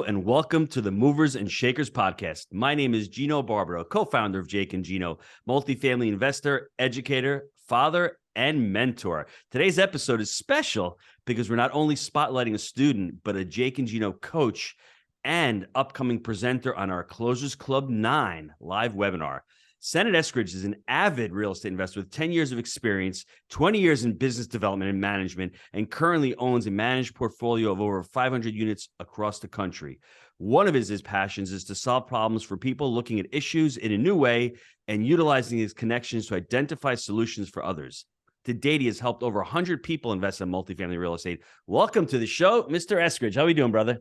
and welcome to the Movers and Shakers podcast. My name is Gino Barbaro, co-founder of Jake and Gino, multifamily investor, educator, father, and mentor. Today's episode is special because we're not only spotlighting a student, but a Jake and Gino coach and upcoming presenter on our Closers Club 9 live webinar. Senate Eskridge is an avid real estate investor with 10 years of experience, 20 years in business development and management, and currently owns a managed portfolio of over 500 units across the country. One of his passions is to solve problems for people looking at issues in a new way and utilizing his connections to identify solutions for others. To date, he has helped over 100 people invest in multifamily real estate. Welcome to the show, Mr. Eskridge. How are you doing, brother?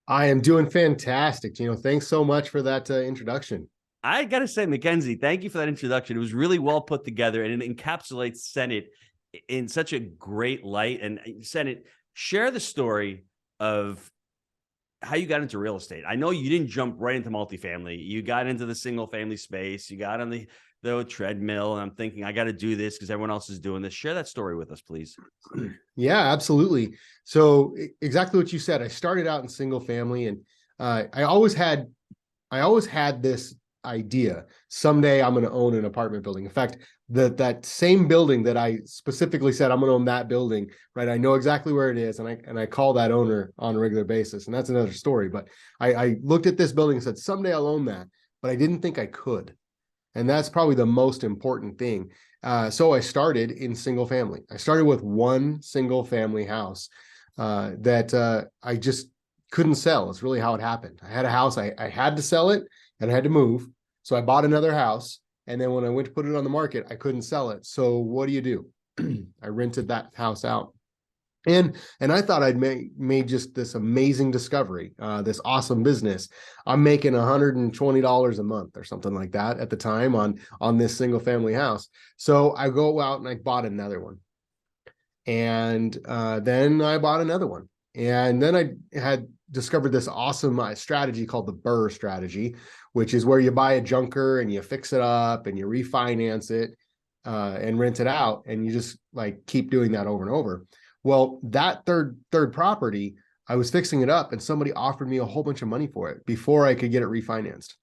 I am doing fantastic. Thanks so much for that introduction. I got to say, Mackenzie, thank you for that introduction. It was really well put together, and it encapsulates Senate in such a great light. And Senate, share the story of how you got into real estate. I know you didn't jump right into multifamily. You got into the single family space. You got on the treadmill, and I'm thinking, I got to do this because everyone else is doing this. Share that story with us, please. Yeah, absolutely. So exactly what you said. I started out in single family, and I always had this idea someday I'm going to own an apartment building. In fact, that same building that I specifically said I'm going to own that building, right? I know exactly where it is, and I call that owner on a regular basis, and that's another story. But I looked at this building and said someday I'll own that, but I didn't think I could, and that's probably the most important thing. So I started in single family. I started with one single family house that I just couldn't sell. It's really how it happened. I had a house, I had to sell it, and I had to move. So I bought another house. And then when I went to put it on the market, I couldn't sell it. So what do? I rented that house out. And I thought I'd made just this amazing discovery, this awesome business. I'm making $120 a month or something like that at the time on this single family house. So I go out and I bought another one. And then I bought another one. And then I had discovered this awesome strategy called the BRRRR strategy, which is where you buy a junker and you fix it up and you refinance it and rent it out. And you just like keep doing that over and over. Well, that third property, I was fixing it up and somebody offered me a whole bunch of money for it before I could get it refinanced.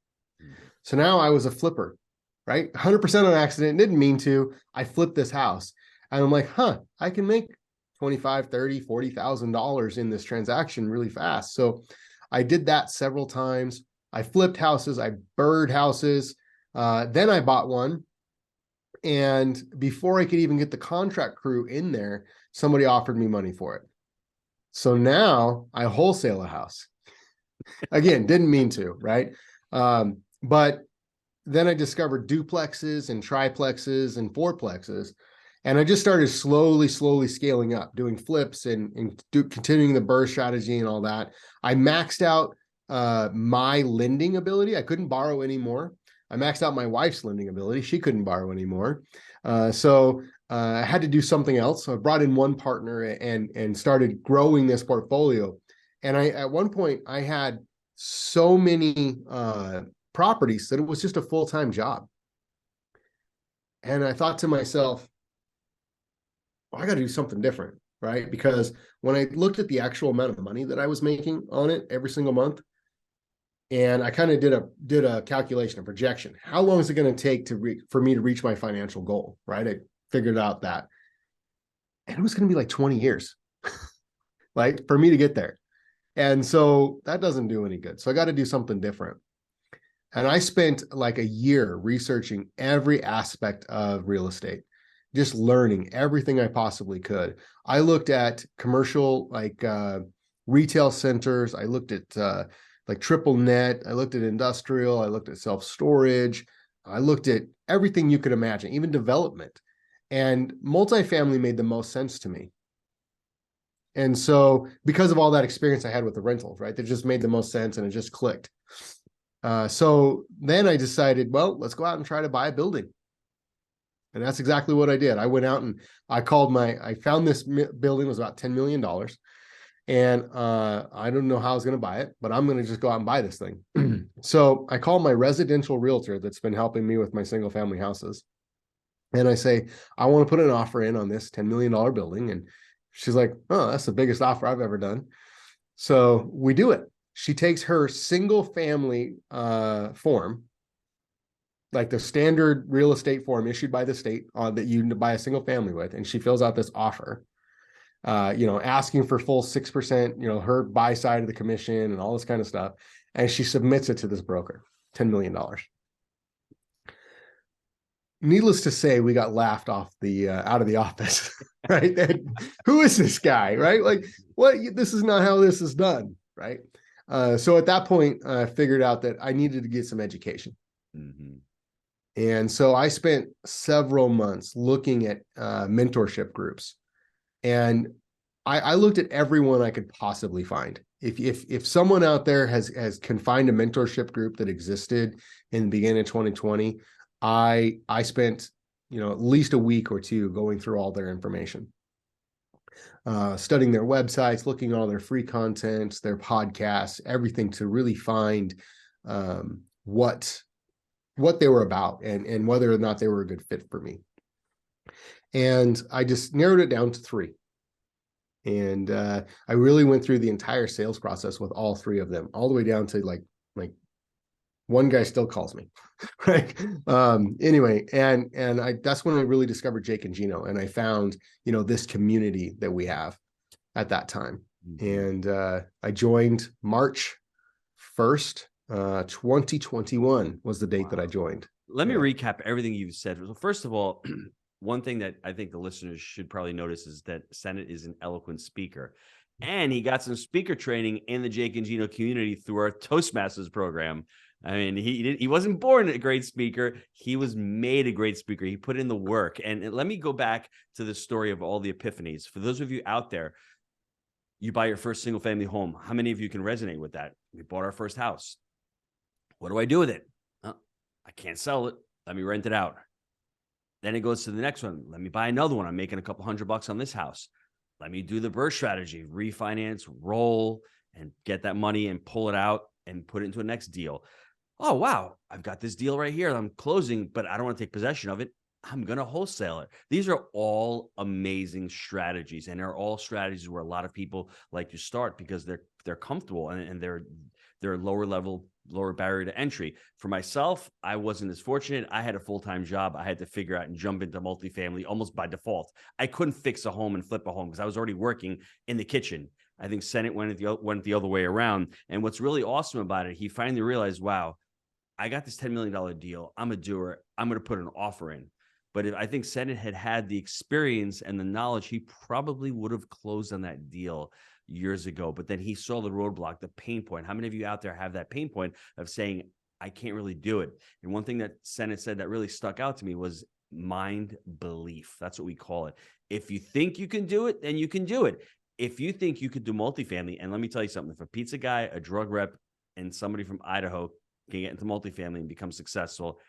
So now I was a flipper, right? 100% on accident, didn't mean to. I flipped this house and I'm like, I can make $25,000, $30,000, $40,000 in this transaction really fast. So I did that several times. I flipped houses, I BRRRR'd houses. Then I bought one. And before I could even get the contract crew in there, somebody offered me money for it. So now I wholesale a house. Again, didn't mean to, right? But then I discovered duplexes and triplexes and fourplexes. And I just started slowly scaling up, doing flips and continuing the BRRRR strategy and all that. I maxed out my lending ability. I couldn't borrow anymore. I maxed out my wife's lending ability. She couldn't borrow anymore. So I had to do something else. So I brought in one partner and started growing this portfolio. And at one point, I had so many properties that it was just a full-time job. And I thought to myself, I got to do something different, right? Because when I looked at the actual amount of money that I was making on it every single month, and I kind of did a calculation, a projection. How long is it going to take for me to reach my financial goal, right? I figured out that. And it was going to be like 20 years, like for me to get there. And so that doesn't do any good. So I got to do something different. And I spent like a year researching every aspect of real estate, just learning everything I possibly could. I looked at commercial, like retail centers. I looked at like triple net. I looked at industrial. I looked at self-storage. I looked at everything you could imagine, even development. And multifamily made the most sense to me. And so because of all that experience I had with the rentals, right, that just made the most sense and it just clicked. So then I decided, well, let's go out and try to buy a building. And that's exactly what I did. I went out and I found this building was about $10 million. And I don't know how I was going to buy it, but I'm going to just go out and buy this thing. So I called my residential realtor that's been helping me with my single family houses. And I say, I want to put an offer in on this $10 million building. And she's like, oh, that's the biggest offer I've ever done. So we do it. she takes her single family form, like the standard real estate form issued by the state that you buy a single family with, and she fills out this offer, asking for full 6%, her buy side of the commission and all this kind of stuff. And she submits it to this broker, $10 million. Needless to say, we got laughed off out of the office, right? And who is this guy, right? Like, what? This is not how this is done, right? So at that point, I figured out that I needed to get some education. Mm-hmm. And so I spent several months looking at mentorship groups, and I looked at everyone I could possibly find. If someone out there can find a mentorship group that existed in the beginning of 2020, I spent at least a week or two going through all their information, studying their websites, looking at all their free content, their podcasts, everything to really find what they were about and whether or not they were a good fit for me. And I just narrowed it down to 3. And I really went through the entire sales process with all 3 of them, all the way down to like one guy still calls me, right? Anyway, and that's when I really discovered Jake and Gino, and I found, this community that we have at that time. Mm-hmm. And I joined March 1st, 2021 was the date that I joined. Let me recap everything you've said. First of all, one thing that I think the listeners should probably notice is that Senate is an eloquent speaker, and he got some speaker training in the Jake and Gino community through our Toastmasters program. I mean, he wasn't born a great speaker. He was made a great speaker. He put in the work. And let me go back to the story of all the epiphanies. For those of you out there, you buy your first single family home. How many of you can resonate with that? We bought our first house. What do I do with it? I can't sell it. Let me rent it out. Then it goes to the next one. Let me buy another one. I'm making a couple $100 on this house. Let me do the burst strategy, refinance, roll, and get that money and pull it out and put it into a next deal. Oh, wow, I've got this deal right here. I'm closing, but I don't want to take possession of it. I'm going to wholesale it. These are all amazing strategies, and they're all strategies where a lot of people like to start because they're comfortable and they're lower barrier to entry. For myself, I wasn't as fortunate. I had a full-time job. I had to figure out and jump into multifamily almost by default. I couldn't fix a home and flip a home because I was already working in the kitchen. I think Senate went the other way around. And what's really awesome about it, he finally realized, wow, I got this $10 million deal. I'm a doer. I'm going to put an offer in. But if I think Senate had the experience and the knowledge, he probably would have closed on that deal years ago. But then he saw the roadblock, the pain point. How many of you out there have that pain point of saying, I can't really do it? And one thing that Senate said that really stuck out to me was mind belief. That's what we call it. If you think you can do it, then you can do it. If you think you could do multifamily, and let me tell you something, if a pizza guy, a drug rep, and somebody from Idaho can get into multifamily and become successful,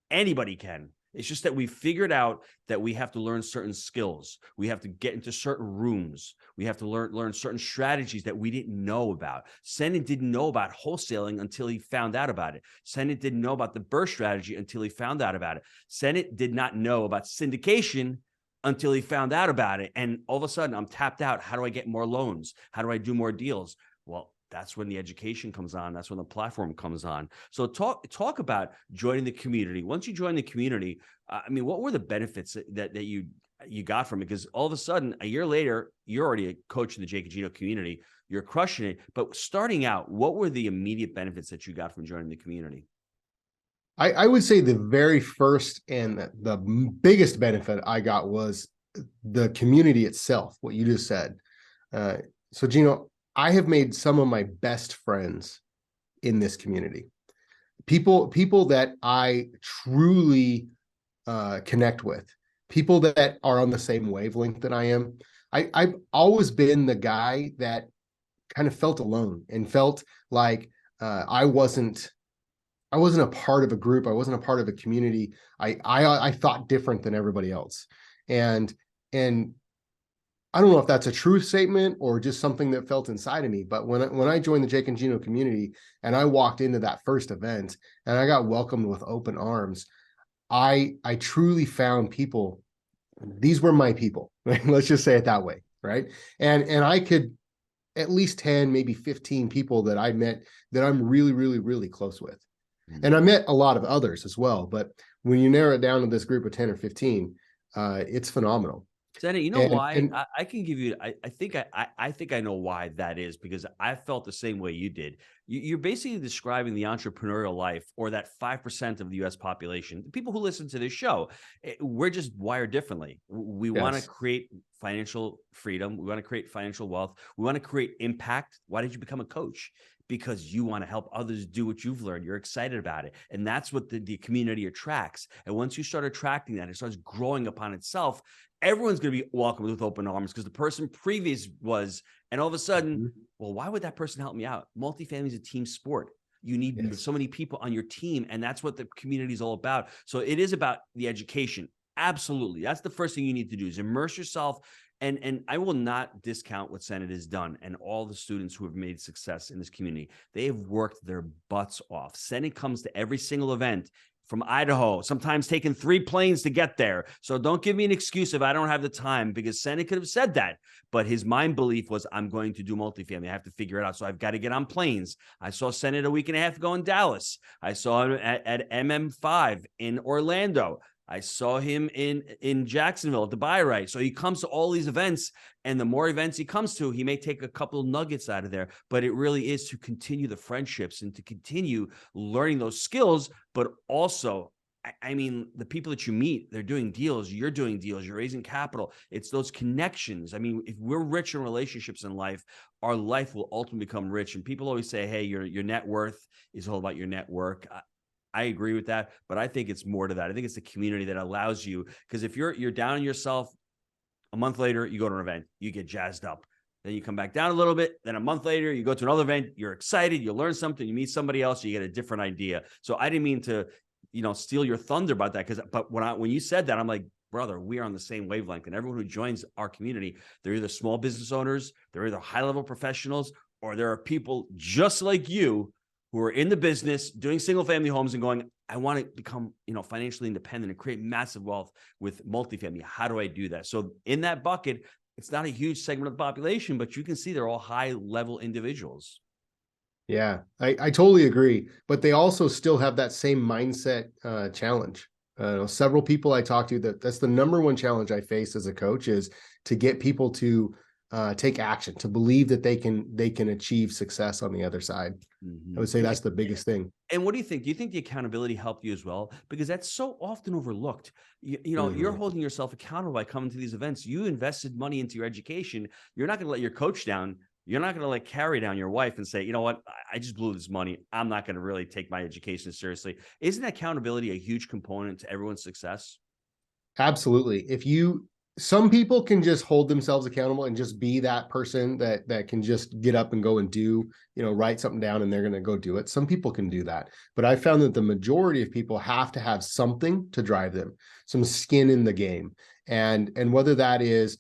anybody can. It's just that we figured out that we have to learn certain skills. We have to get into certain rooms. We have to learn certain strategies that we didn't know about. Senate didn't know about wholesaling until he found out about it. Senate didn't know about the burst strategy until he found out about it. Senate did not know about syndication until he found out about it. And all of a sudden, I'm tapped out. How do I get more loans? How do I do more deals? Well, that's when the education comes on. That's when the platform comes on. So talk about joining the community. Once you join the community, what were the benefits that you got from it? Because all of a sudden, a year later, you're already a coach in the Jake and Gino community. You're crushing it. But starting out, what were the immediate benefits that you got from joining the community? I would say the very first and the biggest benefit I got was the community itself, what you just said. So Gino, I have made some of my best friends in this community. People that I truly connect with, people that are on the same wavelength that I am. I've always been the guy that kind of felt alone and felt like I wasn't a part of a group. I wasn't a part of a community. I thought different than everybody else. And I don't know if that's a true statement or just something that felt inside of me. But when I joined the Jake and Gino community and I walked into that first event and I got welcomed with open arms, I truly found people. These were my people. Let's just say it that way. Right. And I could at least 10, maybe 15 people that I met that I'm really, really, really close with. Mm. And I met a lot of others as well. But when you narrow it down to this group of 10 or 15, it's phenomenal. Senna, you know And, why? and I can give you. I think I know why that is, because I felt the same way you did. You're basically describing the entrepreneurial life, or that 5% of the U.S. population, the people who listen to this show. We're just wired differently. We want to yes, create financial freedom. We want to create financial wealth. We want to create impact. Why did you become a coach? Because you want to help others do what you've learned. You're excited about it. And that's what the community attracts. And once you start attracting that, it starts growing upon itself. Everyone's going to be welcomed with open arms, because the person previous was, and all of a sudden, well, why would that person help me out? Multifamily is a team sport. You need yes. so many people on your team, and that's what the community is all about. So it is about the education. Absolutely. That's the first thing you need to do, is immerse yourself. And I will not discount what Senate has done and all the students who have made success in this community. They have worked their butts off. Senate comes to every single event from Idaho, sometimes taking 3 planes to get there. So don't give me an excuse if I don't have the time, because Senate could have said that. But his mind belief was, I'm going to do multifamily. I have to figure it out. So I've got to get on planes. I saw Senate a week and a half ago in Dallas. I saw him at MM5 in Orlando. I saw him in Jacksonville at the Buy Right. So he comes to all these events, and the more events he comes to, he may take a couple of nuggets out of there, but it really is to continue the friendships and to continue learning those skills. But also, I mean, the people that you meet, they're doing deals, you're doing deals, you're raising capital. It's those connections. I mean, if we're rich in relationships in life, our life will ultimately become rich. And people always say, hey, your net worth is all about your network. I agree with that, but I think it's more to that. I think it's the community that allows you, because if you're down on yourself, a month later, you go to an event, you get jazzed up. Then you come back down a little bit. Then a month later, you go to another event, you're excited, you learn something, you meet somebody else, you get a different idea. So I didn't mean to, steal your thunder about that. But when you said that, I'm like, brother, we are on the same wavelength. And everyone who joins our community, they're either small business owners, they're either high-level professionals, or there are people just like you who are in the business doing single family homes and going, I want to become, financially independent and create massive wealth with multifamily. How do I do that? So in that bucket, it's not a huge segment of the population, but you can see they're all high level individuals. Yeah, I totally agree. But they also still have that same mindset challenge. Several people I talk to, that's the number one challenge I face as a coach, is to get people to take action, to believe that they can achieve success on the other side. Mm-hmm. I would say that's the biggest thing. And what do you think? Do you think the accountability helped you as well? Because that's so often overlooked. You're holding yourself accountable by coming to these events. You invested money into your education. You're not going to let your coach down. You're not going to carry down your wife and say, you know what, I just blew this money. I'm not going to really take my education seriously. Isn't accountability a huge component to everyone's success? Absolutely. Some people can just hold themselves accountable and just be that person that can just get up and go and do, write something down and they're going to go do it. Some people can do that, but I found that the majority of people have to have something to drive them, some skin in the game. And whether that is,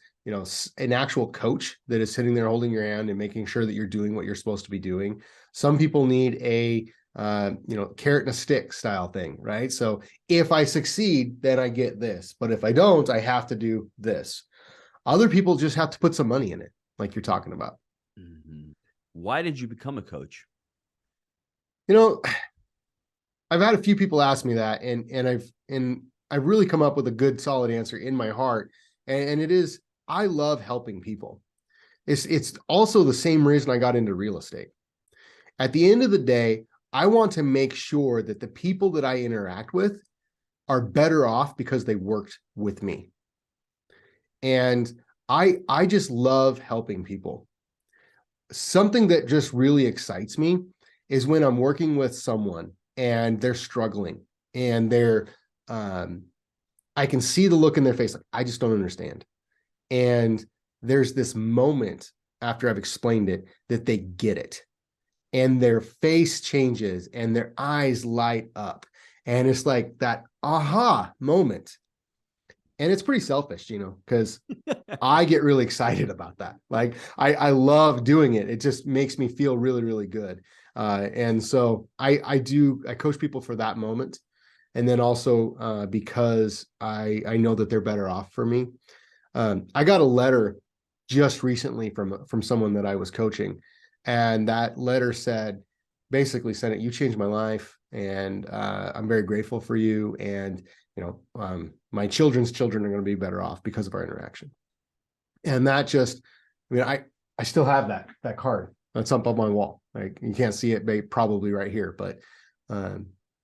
an actual coach that is sitting there holding your hand and making sure that you're doing what you're supposed to be doing. Some people need a carrot and a stick style thing, right? So if I succeed, then I get this, but if I don't, I have to do this. Other people just have to put some money in it, like you're talking about. Mm-hmm. Why did you become a coach? I've had a few people ask me that, and I've really come up with a good solid answer in my heart. And it is, I love helping people. It's also the same reason I got into real estate. At the end of the day, I want to make sure that the people that I interact with are better off because they worked with me. And I just love helping people. Something that just really excites me is when I'm working with someone and they're struggling and I can see the look in their face, like, I just don't understand. And there's this moment after I've explained it that they get it. And their face changes and their eyes light up. And it's like that aha moment. And it's pretty selfish, because I get really excited about that. Like I love doing it. It just makes me feel really, really good. And so I coach people for that moment. And then also because I know that they're better off for me. I got a letter just recently from someone that I was coaching. And that letter basically said, you changed my life, and I'm very grateful for you. And, my children's children are going to be better off because of our interaction. And that just, I still have that card. That's up on my wall. Like, you can't see it probably right here, but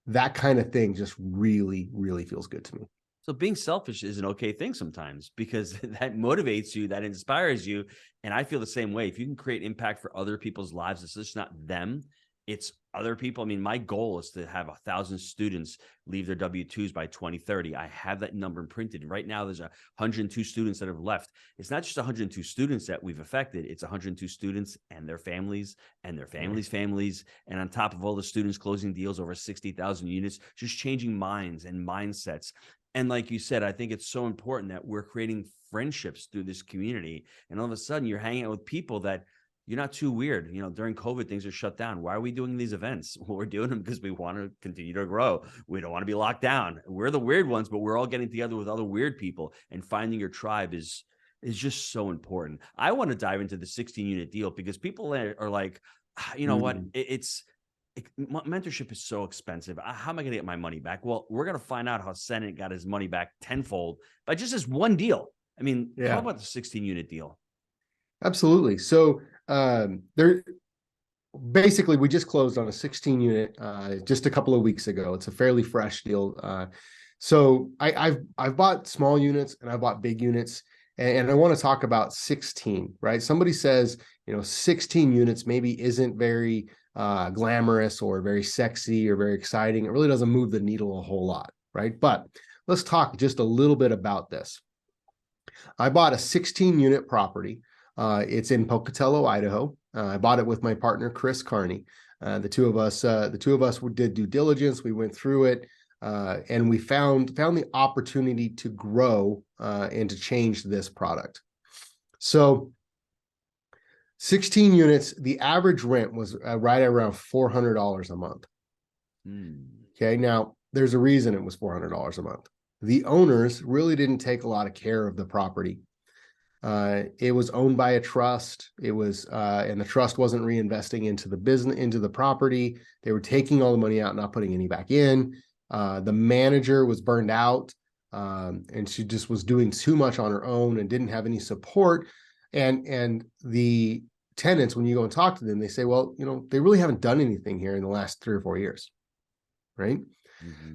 that kind of thing just really, really feels good to me. So being selfish is an okay thing sometimes, because that motivates you, that inspires you. And I feel the same way. If you can create impact for other people's lives, it's just not them, it's other people. I mean, my goal is to have 1,000 students leave their W-2s by 2030. I have that number imprinted. Right now, there's 102 students that have left. It's not just 102 students that we've affected. It's 102 students and their families and their families' families. And on top of all the students closing deals, over 60,000 units, just changing minds and mindsets. And like you said, I think it's so important that we're creating friendships through this community. And all of a sudden, you're hanging out with people that you're not too weird. During COVID, things are shut down. Why are we doing these events? Well, we're doing them because we want to continue to grow. We don't want to be locked down. We're the weird ones, but we're all getting together with other weird people, and finding your tribe is just so important. I want to dive into the 16-unit deal, because people are like, you know what? Mentorship is so expensive. How am I going to get my money back? Well, we're going to find out how Senate got his money back tenfold by just this one deal. I mean, how about the 16-unit deal? Absolutely. So basically, we just closed on a 16-unit just a couple of weeks ago. It's a fairly fresh deal. So I've bought small units and I've bought big units, and I want to talk about 16. Right? Somebody says 16 units maybe isn't very glamorous or very sexy or very exciting. It really doesn't move the needle a whole lot, right? But let's talk just a little bit about this. I bought a 16-unit property. It's in Pocatello, Idaho. I bought it with my partner, Chris Carney. The two of us did due diligence. We went through it, and we found the opportunity to grow and to change this product. So 16 units, the average rent was right around $400 a month. Okay, now there's a reason it was $400 a month. The owners really didn't take a lot of care of the property. It was owned by a trust. It was, and the trust wasn't reinvesting into the business, into the property. They were taking all the money out, not putting any back in. The manager was burned out, and she just was doing too much on her own and didn't have any support. And the tenants, when you go and talk to them, they say, well, they really haven't done anything here in the last 3 or 4 years, right?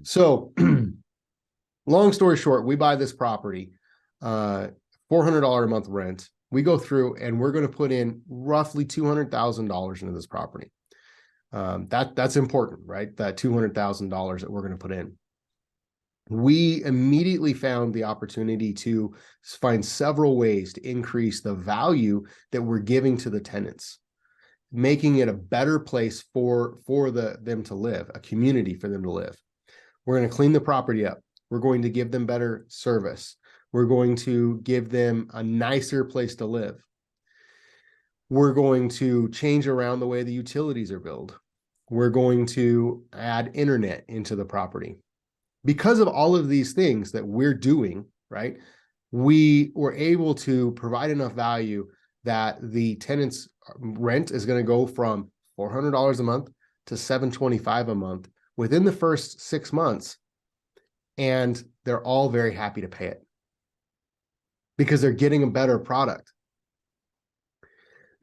So long story short, we buy this property, $400 a month rent. We go through and we're going to put in roughly $200,000 into this property. That's important, right? That $200,000 that we're going to put in. We immediately found the opportunity to find several ways to increase the value that we're giving to the tenants, making it a better place for them to live, a community for them to live. We're going to clean the property up. We're going to give them better service. We're going to give them a nicer place to live. We're going to change around the way the utilities are built. We're going to add internet into the property. Because of all of these things that we're doing, right, we were able to provide enough value that the tenant's rent is going to go from $400 a month to $725 a month within the first 6 months. And they're all very happy to pay it because they're getting a better product.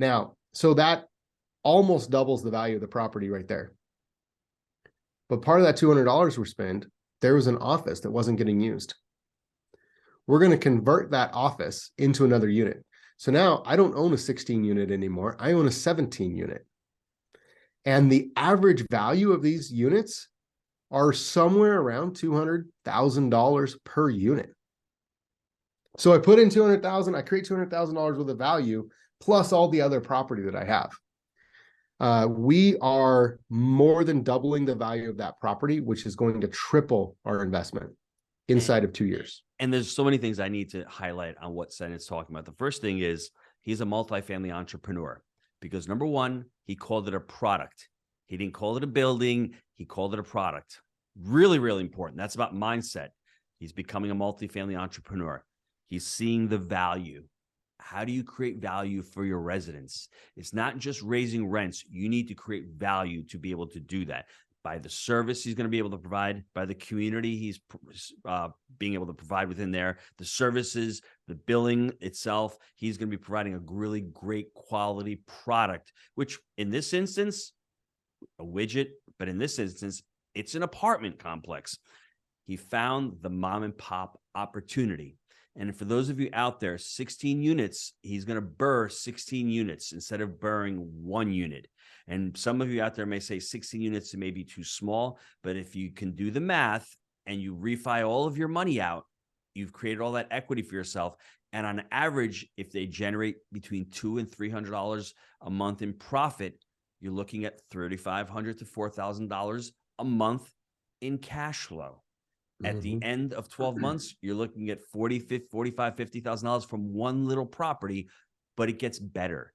Now, so that almost doubles the value of the property right there. But part of that $200 we spend, there was an office that wasn't getting used. We're going to convert that office into another unit. So now I don't own a 16 unit anymore. I own a 17 unit. And the average value of these units are somewhere around $200,000 per unit. So I put in $200,000, I create $200,000 worth of value, plus all the other property that I have. We are more than doubling the value of that property, which is going to triple our investment inside of 2 years. And there's so many things I need to highlight on what Senat's talking about. The first thing is he's a multifamily entrepreneur because, number one, he called it a product. He didn't call it a building. He called it a product. Really, really important. That's about mindset. He's becoming a multifamily entrepreneur. He's seeing the value. how do you create value for your residents? It's not just raising rents. You need to create value to be able to do that by the service he's going to be able to provide, by the community he's being able to provide within there, the services, the billing itself. He's going to be providing a really great quality product, which in this instance, a widget, but in this instance, it's an apartment complex. He found the mom and pop opportunity. And for those of you out there, 16 units, he's going to burr 16 units instead of burring 1 unit. And some of you out there may say 16 units may be too small, but if you can do the math and you refi all of your money out, you've created all that equity for yourself. And on average, if they generate between $200 and $300 a month in profit, you're looking at $3,500 to $4,000 a month in cash flow. At the end of 12 months, you're looking at $45,000, $50,000 from one little property, but it gets better.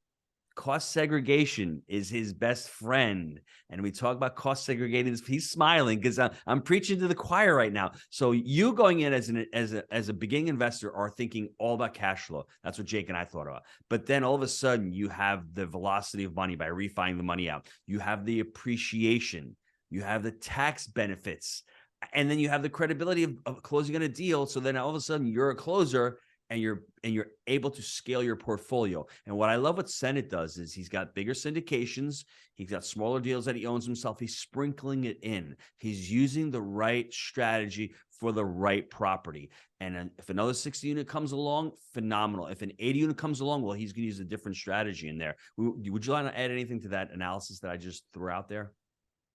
Cost segregation is his best friend. And we talk about cost segregating. He's smiling because I'm preaching to the choir right now. So you going in as a beginning investor are thinking all about cash flow. That's what Jake and I thought about. But then all of a sudden you have the velocity of money by refining the money out. You have the appreciation. You have the tax benefits. And then you have the credibility of closing on a deal. So then all of a sudden you're a closer and you're able to scale your portfolio. And what I love what Senate does is he's got bigger syndications. He's got smaller deals that he owns himself. He's sprinkling it in. He's using the right strategy for the right property. And if another 60 unit comes along, phenomenal. If an 80 unit comes along, well, he's going to use a different strategy in there. Would you like to add anything to that analysis that I just threw out there?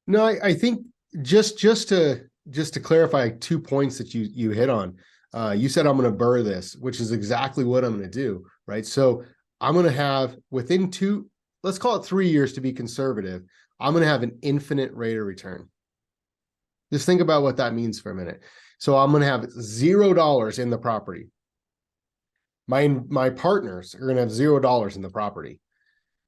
No, I think just to clarify 2 points that you hit on. You said I'm going to burr this, which is exactly what I'm going to do, right? So I'm going to have within let's call it 3 years to be conservative. I'm going to have an infinite rate of return. Just think about what that means for a minute. So I'm going to have $0 in the property. My partners are going to have $0 in the property,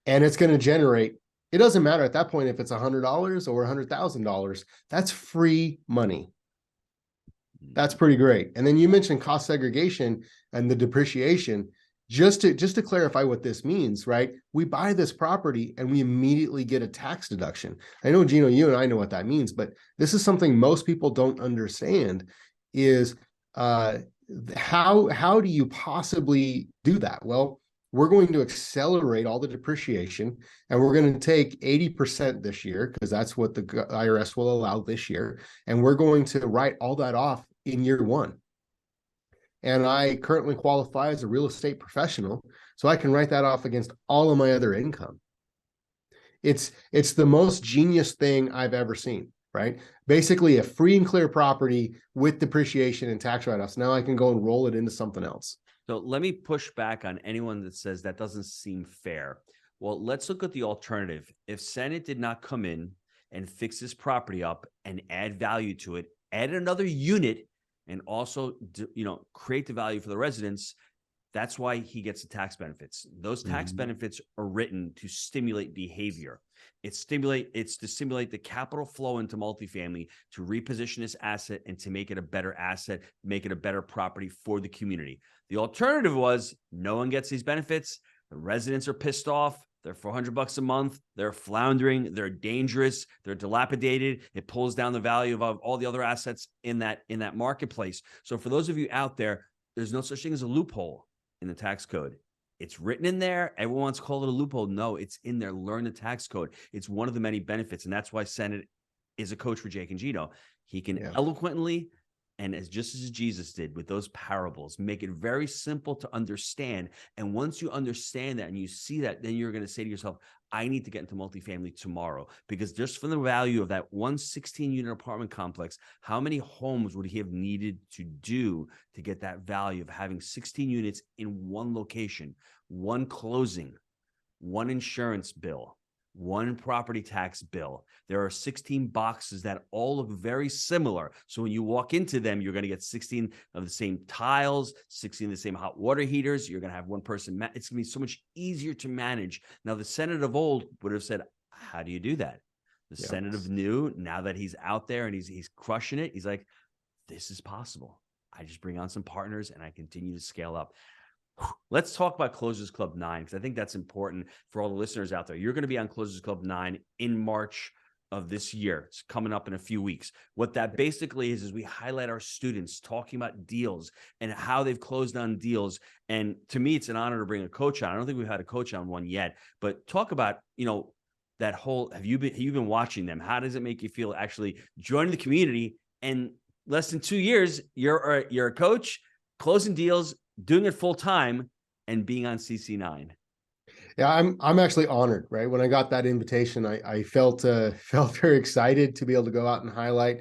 and it's going to generate. It doesn't matter at that point if it's $100 or $100,000. That's free money. That's pretty great. And then you mentioned cost segregation and the depreciation. Just to clarify what this means, right? We buy this property and we immediately get a tax deduction. I know, Gino, you and I know what that means, but this is something most people don't understand is how do you possibly do that? Well, we're going to accelerate all the depreciation, and we're going to take 80% this year because that's what the IRS will allow this year. And we're going to write all that off in year 1. And I currently qualify as a real estate professional, so I can write that off against all of my other income. It's the most genius thing I've ever seen, right? Basically a free and clear property with depreciation and tax write-offs. Now I can go and roll it into something else. So let me push back on anyone that says that doesn't seem fair. Well, let's look at the alternative. If Senate did not come in and fix this property up and add value to it, add another unit, and also, create the value for the residents, that's why he gets the tax benefits. Those tax benefits are written to stimulate behavior. It's to stimulate the capital flow into multifamily, to reposition this asset and to make it a better asset, make it a better property for the community. The alternative was no one gets these benefits. The residents are pissed off. They're $400 a month. They're floundering. They're dangerous. They're dilapidated. It pulls down the value of all the other assets in that marketplace. So for those of you out there, there's no such thing as a loophole in the tax code. It's written in there. Everyone wants to call it a loophole. No, it's in there. Learn the tax code. It's one of the many benefits. And that's why Senate is a coach for Jake and Gino. He can eloquently, and just as Jesus did with those parables, make it very simple to understand. And once you understand that and you see that, then you're going to say to yourself, I need to get into multifamily tomorrow, because just from the value of that 116-unit apartment complex, how many homes would he have needed to do to get that value of having 16 units in one location, one closing, one insurance bill, one property tax bill? There are 16 boxes that all look very similar. So when you walk into them, you're going to get 16 of the same tiles, 16 of the same hot water heaters. You're going to have one person. It's going to be so much easier to manage. Now, the Senate of old would have said, how do you do that? The Senate of new, now that he's out there and he's crushing it, he's like, this is possible. I just bring on some partners and I continue to scale up. Let's talk about Closers Club 9, because I think that's important for all the listeners out there. You're going to be on Closers Club 9 in March of this year. It's coming up in a few weeks. What that basically is we highlight our students talking about deals and how they've closed on deals. And to me, it's an honor to bring a coach on. I don't think we've had a coach on one yet, but talk about, that whole, have you been watching them? How does it make you feel actually joining the community? And less than 2 years, you're a coach, closing deals, doing it full time, and being on CC9. Yeah, I'm actually honored, right? When I got that invitation, I felt very excited to be able to go out and highlight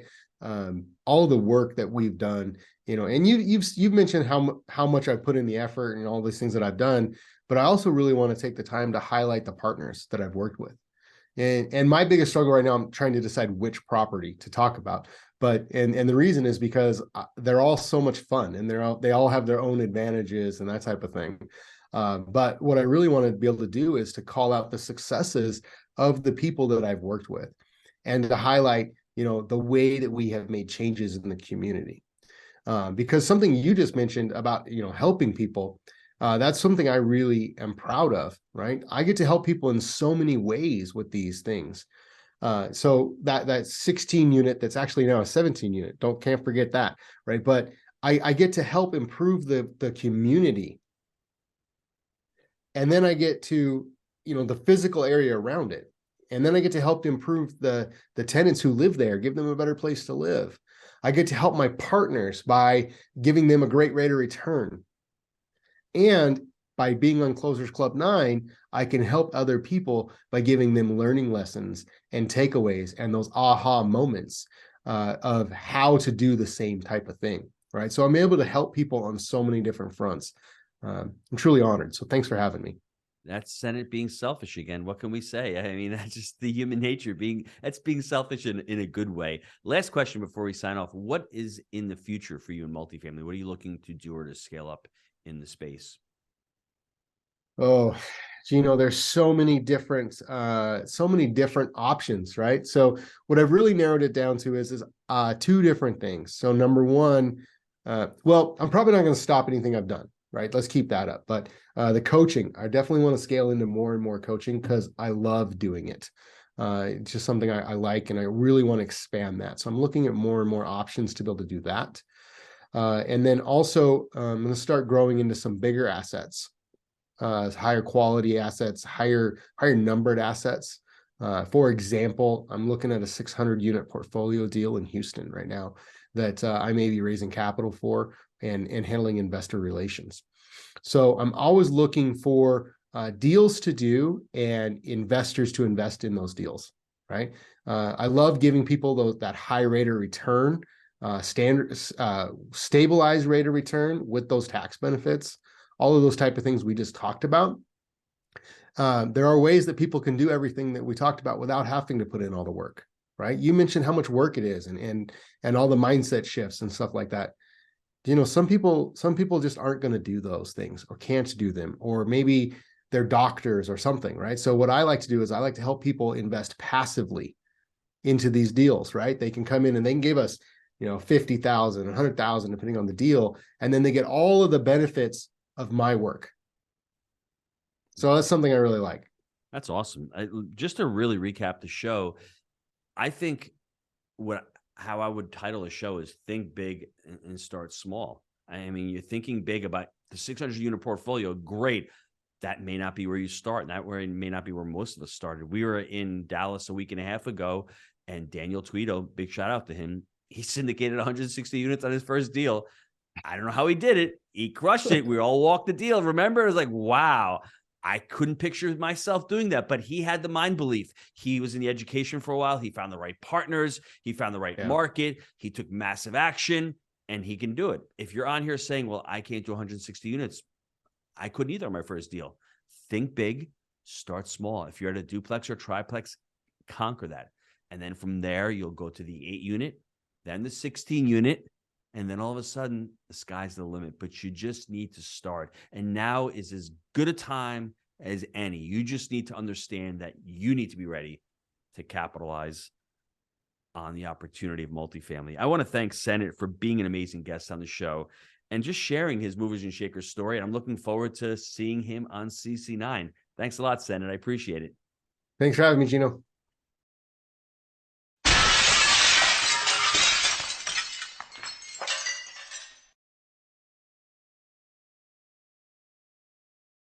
all the work that we've done. And you've mentioned how much I put in the effort and all these things that I've done, but I also really want to take the time to highlight the partners that I've worked with. And my biggest struggle right now, I'm trying to decide which property to talk about. But and the reason is because they're all so much fun, and they all have their own advantages and that type of thing. But what I really want to be able to do is to call out the successes of the people that I've worked with, and to highlight, the way that we have made changes in the community. Because something you just mentioned about, helping people, that's something I really am proud of, right? I get to help people in so many ways with these things. So that 16 unit, that's actually now a 17 unit. Can't forget that, right? But I get to help improve the community. And then I get to, the physical area around it. And then I get to help to improve the tenants who live there, give them a better place to live. I get to help my partners by giving them a great rate of return. And by being on Closers Club 9, I can help other people by giving them learning lessons and takeaways and those aha moments of how to do the same type of thing, right? So I'm able to help people on so many different fronts. I'm truly honored. So thanks for having me. That's Senate being selfish again. What can we say? I mean, that's just the human nature that's being selfish in a good way. Last question before we sign off. What is in the future for you in multifamily? What are you looking to do or to scale up in the space? Oh, Gino, there's so many different options, right? So what I've really narrowed it down to is two different things. So number one, well, I'm probably not going to stop anything I've done, right? Let's keep that up. But the coaching, I definitely want to scale into more and more coaching because I love doing it. It's just something I like, and I really want to expand that. So I'm looking at more and more options to be able to do that. And then also, I'm going to start growing into some bigger assets. Higher quality assets, higher numbered assets. For example, I'm looking at a 600 unit portfolio deal in Houston right now that I may be raising capital for and handling investor relations. So I'm always looking for deals to do and investors to invest in those deals, right? I love giving people that high rate of return, stabilized rate of return with those tax benefits. All of those type of things we just talked about. There are ways that people can do everything that we talked about without having to put in all the work, right? You mentioned how much work it is and all the mindset shifts and stuff like that. Some people just aren't going to do those things or can't do them, or maybe they're doctors or something, right? So what I like to do is I like to help people invest passively into these deals, right? They can come in and they can give us, 50,000, 100,000, depending on the deal. And then they get all of the benefits of my work. So that's something I really like. That's awesome. Just to really recap the show, I think how I would title a show is Think Big and Start Small. I mean, you're thinking big about the 600 unit portfolio. Great. That may not be where you start. And that may not be where most of us started. We were in Dallas a week and a half ago, and Daniel Tweedo, big shout out to him. He syndicated 160 units on his first deal. I don't know how he did it. He crushed it. We all walked the deal. Remember, it was like, wow, I couldn't picture myself doing that, but he had the mind belief. He was in the education for a while. He found the right partners. He found the right market. He took massive action, and he can do it. If you're on here saying, well, I can't do 160 units, I couldn't either on my first deal. Think big, start small. If you're at a duplex or triplex, conquer that. And then from there, you'll go to the 8 unit, then the 16 unit, and then all of a sudden, the sky's the limit. But you just need to start. And now is as good a time as any. You just need to understand that you need to be ready to capitalize on the opportunity of multifamily. I want to thank Senate for being an amazing guest on the show. and just sharing his movers and shakers story. And I'm looking forward to seeing him on CC9. Thanks a lot, Senate. I appreciate it. Thanks for having me, Gino.